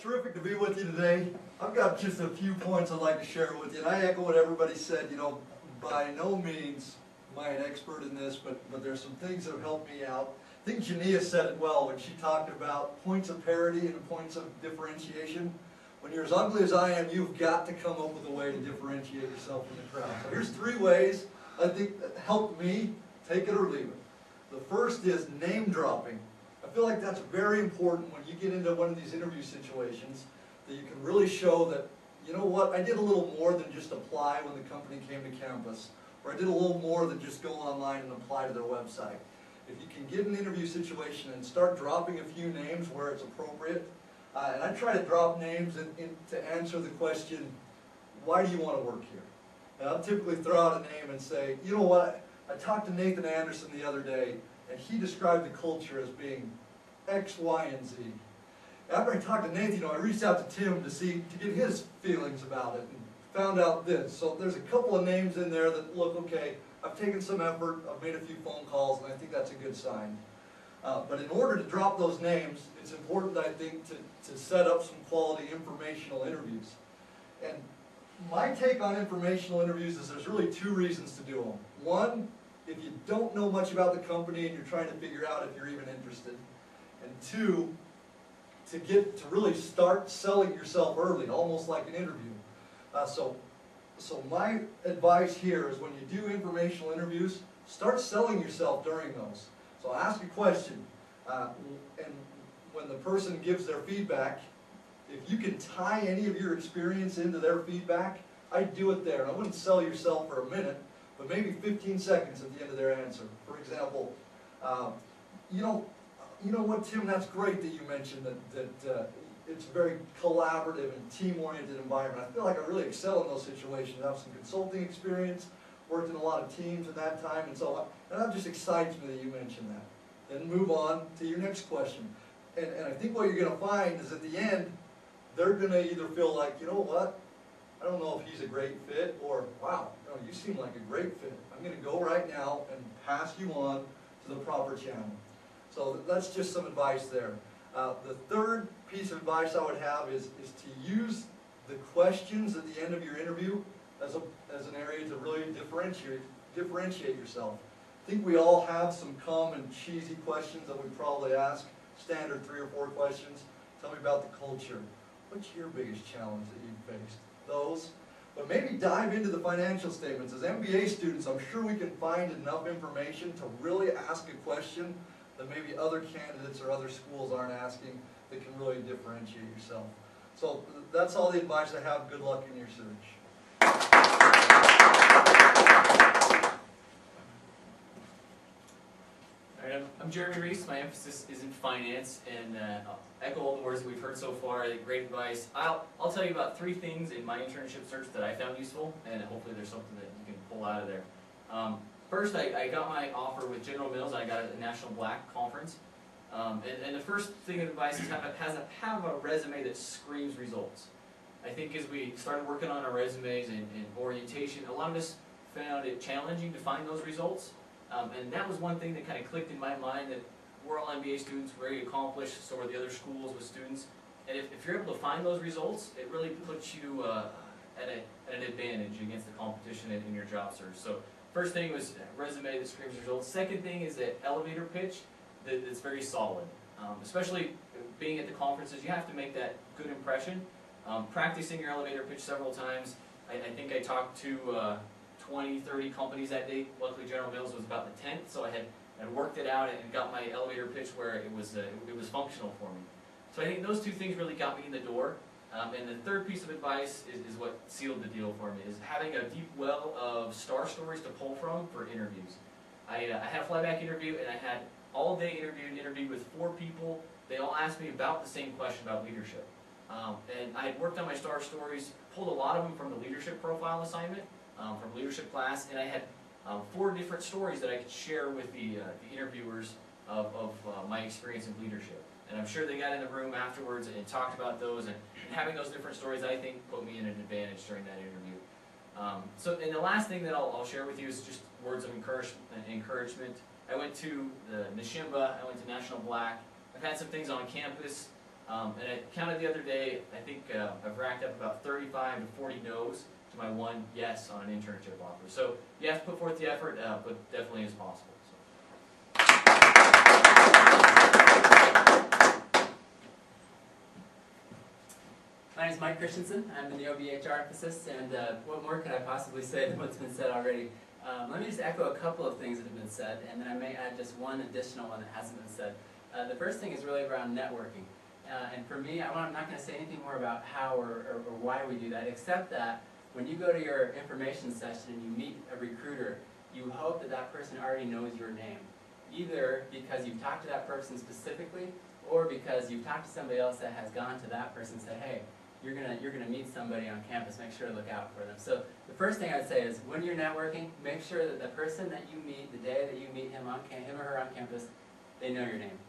Terrific to be with you today. I've got just a few points I'd like to share with you, and I echo what everybody said. You know, by no means am I an expert in this, but there's some things that have helped me out. I think Jania said it well when she talked about points of parity and points of differentiation. When you're as ugly as I am, you've got to come up with a way to differentiate yourself from the crowd. So here's 3 ways I think that helped me, take it or leave it. The first is name dropping. I feel like that's very important when you get into one of these interview situations, that you can really show that, you know what, I did a little more than just apply when the company came to campus, or I did a little more than just go online and apply to their website. If you can get an interview situation and start dropping a few names where it's appropriate, and I try to drop names to answer the question, why do you want to work here? And I'll typically throw out a name and say, you know what, I talked to Nathan Anderson the other day, and he described the culture as being X, Y, and Z. After I talked to Nathan, you know, I reached out to Tim to get his feelings about it, and found out this. So there's a couple of names in there that look okay. I've taken some effort, I've made a few phone calls, and I think that's a good sign. But in order to drop those names, it's important, I think, to set up some quality informational interviews. And my take on informational interviews is there's really 2 reasons to do them. One, if you don't know much about the company and you're trying to figure out if you're even interested. And 2, to really start selling yourself early, almost like an interview. So my advice here is when you do informational interviews, start selling yourself during those. So ask a question, and when the person gives their feedback, if you can tie any of your experience into their feedback, I'd do it there. And I wouldn't sell yourself for a minute, but maybe 15 seconds at the end of their answer. For example, you know what, Tim, that's great that you mentioned that it's a very collaborative and team-oriented environment. I feel like I really excel in those situations. I have some consulting experience, worked in a lot of teams at that time, and so on. And that just excites me that you mentioned that. Then move on to your next question. And I think what you're going to find is at the end, they're going to either feel like, you know what, I don't know if he's a great fit, or wow, no, you seem like a great fit. I'm going to go right now and pass you on to the proper channel. So that's just some advice there. The third piece of advice I would have is to use the questions at the end of your interview as an area to really differentiate yourself. I think we all have some common cheesy questions that we probably ask, standard 3 or 4 questions. Tell me about the culture. What's your biggest challenge that you've faced? Those. But maybe dive into the financial statements. As MBA students, I'm sure we can find enough information to really ask a question that maybe other candidates or other schools aren't asking that can really differentiate yourself. So that's all the advice I have. Good luck in your search. All right, I'm Jeremy Reese. My emphasis is in finance, and I'll echo all the words that we've heard so far. Great advice. I'll tell you about 3 things in my internship search that I found useful, and hopefully there's something that you can pull out of there. First, I got my offer with General Mills. I got a National Black Conference. And the first thing of advice is have a resume that screams results. I think as we started working on our resumes and orientation, a lot of us found it challenging to find those results. And that was one thing that kind of clicked in my mind, that we're all MBA students, very accomplished, so are the other schools with students. And if you're able to find those results, it really puts you at an advantage against the competition in your job search. So first thing was resume that screams results. Second thing is that elevator pitch that's very solid. Especially being at the conferences, you have to make that good impression. Practicing your elevator pitch several times. I think I talked to 20, 30 companies that day. Luckily General Mills was about the 10th, so I had worked it out and got my elevator pitch where it was functional for me. So I think those 2 things really got me in the door. And the third piece of advice is what sealed the deal for me, is having a deep well of star stories to pull from for interviews. I had a flyback interview, and I had all-day interviewed with 4 people. They all asked me about the same question about leadership. And I had worked on my star stories, pulled a lot of them from the leadership profile assignment, from leadership class, and I had 4 different stories that I could share with the interviewers of my experience in leadership. And I'm sure they got in the room afterwards and talked about those, and having those different stories, I think, put me in an advantage during that interview. And the last thing that I'll share with you is just words of encouragement. I went to the Nishimba, I went to National Black. I've had some things on campus And I counted the other day, I think I've racked up about 35 to 40 no's to my one yes on an internship offer. So you have to put forth the effort, but definitely is possible. My name is Mike Christensen. I'm in the OBHR emphasis, and what more could I possibly say than what's been said already? Let me just echo a couple of things that have been said, and then I may add just one additional one that hasn't been said. The first thing is really around networking. And for me, I'm not going to say anything more about how or why we do that, except that when you go to your information session and you meet a recruiter, you hope that that person already knows your name, either because you've talked to that person specifically, or because you've talked to somebody else that has gone to that person and said, hey, you're gonna meet somebody on campus, make sure to look out for them. So the first thing I'd say is when you're networking, make sure that the person that you meet, the day that you meet him or her on campus, they know your name.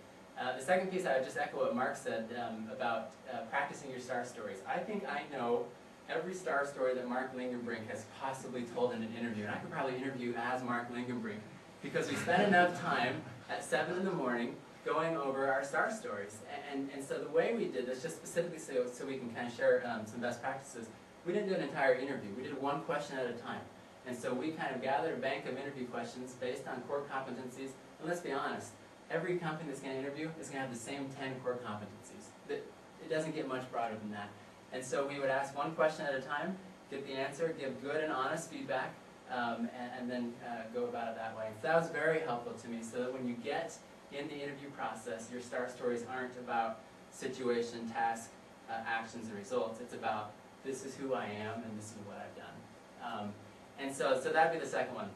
The second piece, I would just echo what Mark said about practicing your star stories. I think I know every star story that Mark Lingenbrink has possibly told in an interview, and I could probably interview as Mark Lingenbrink, because we spent enough time at 7 in the morning going over our star stories. And so the way we did this, just specifically so we can kind of share some best practices, we didn't do an entire interview. We did one question at a time. And so we kind of gathered a bank of interview questions based on core competencies. And let's be honest, every company that's going to interview is going to have the same 10 core competencies. It doesn't get much broader than that. And so we would ask one question at a time, get the answer, give good and honest feedback, and then go about it that way. So that was very helpful to me, so that when you get in the interview process, your star stories aren't about situation, task, actions, and results. It's about, this is who I am, and this is what I've done. And so that'd be the second one.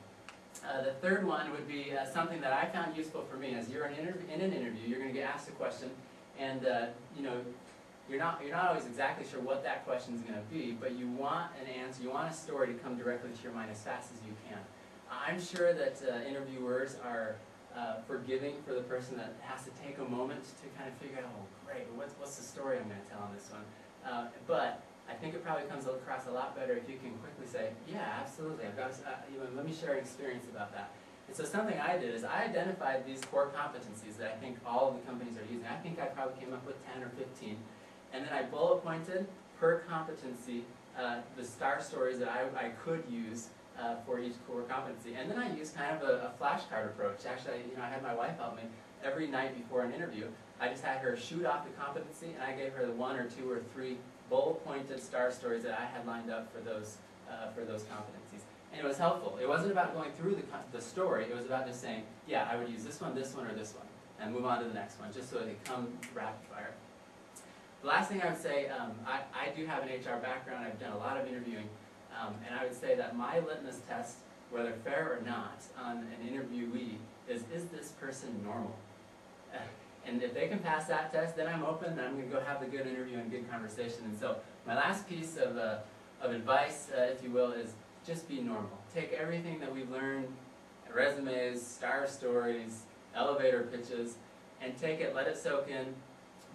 The third one would be something that I found useful for me. As you're in an interview, you're going to get asked a question, and you're not always exactly sure what that question is going to be, but you want an answer, you want a story to come directly to your mind as fast as you can. I'm sure that interviewers are forgiving for the person that has to take a moment to kind of figure out, oh great, what's the story I'm going to tell on this one? But I think it probably comes across a lot better if you can quickly say, yeah, absolutely, I've got let me share an experience about that. And so something I did is I identified these core competencies that I think all of the companies are using. I think I probably came up with 10 or 15. And then I bullet pointed per competency the star stories that I could use for each core competency. And then I used kind of a flashcard approach. Actually, I had my wife help me every night before an interview. I just had her shoot off the competency, and I gave her the 1 or 2 or 3 bullet-pointed star stories that I had lined up for those competencies. And it was helpful. It wasn't about going through the story. It was about just saying, yeah, I would use this one, or this one, and move on to the next one, just so they come rapid fire. The last thing I would say, I do have an HR background. I've done a lot of interviewing. And I would say that my litmus test, whether fair or not, on an interviewee is this person normal? And if they can pass that test, then I'm open, and I'm going to go have a good interview and good conversation. And so my last piece of advice, if you will, is just be normal. Take everything that we've learned, resumes, star stories, elevator pitches, and take it, let it soak in,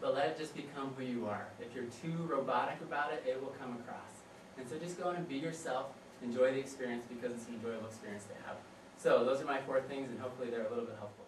but let it just become who you are. If you're too robotic about it, it will come across. And so just go in and be yourself, enjoy the experience, because it's an enjoyable experience to have. So those are my 4 things, and hopefully they're a little bit helpful.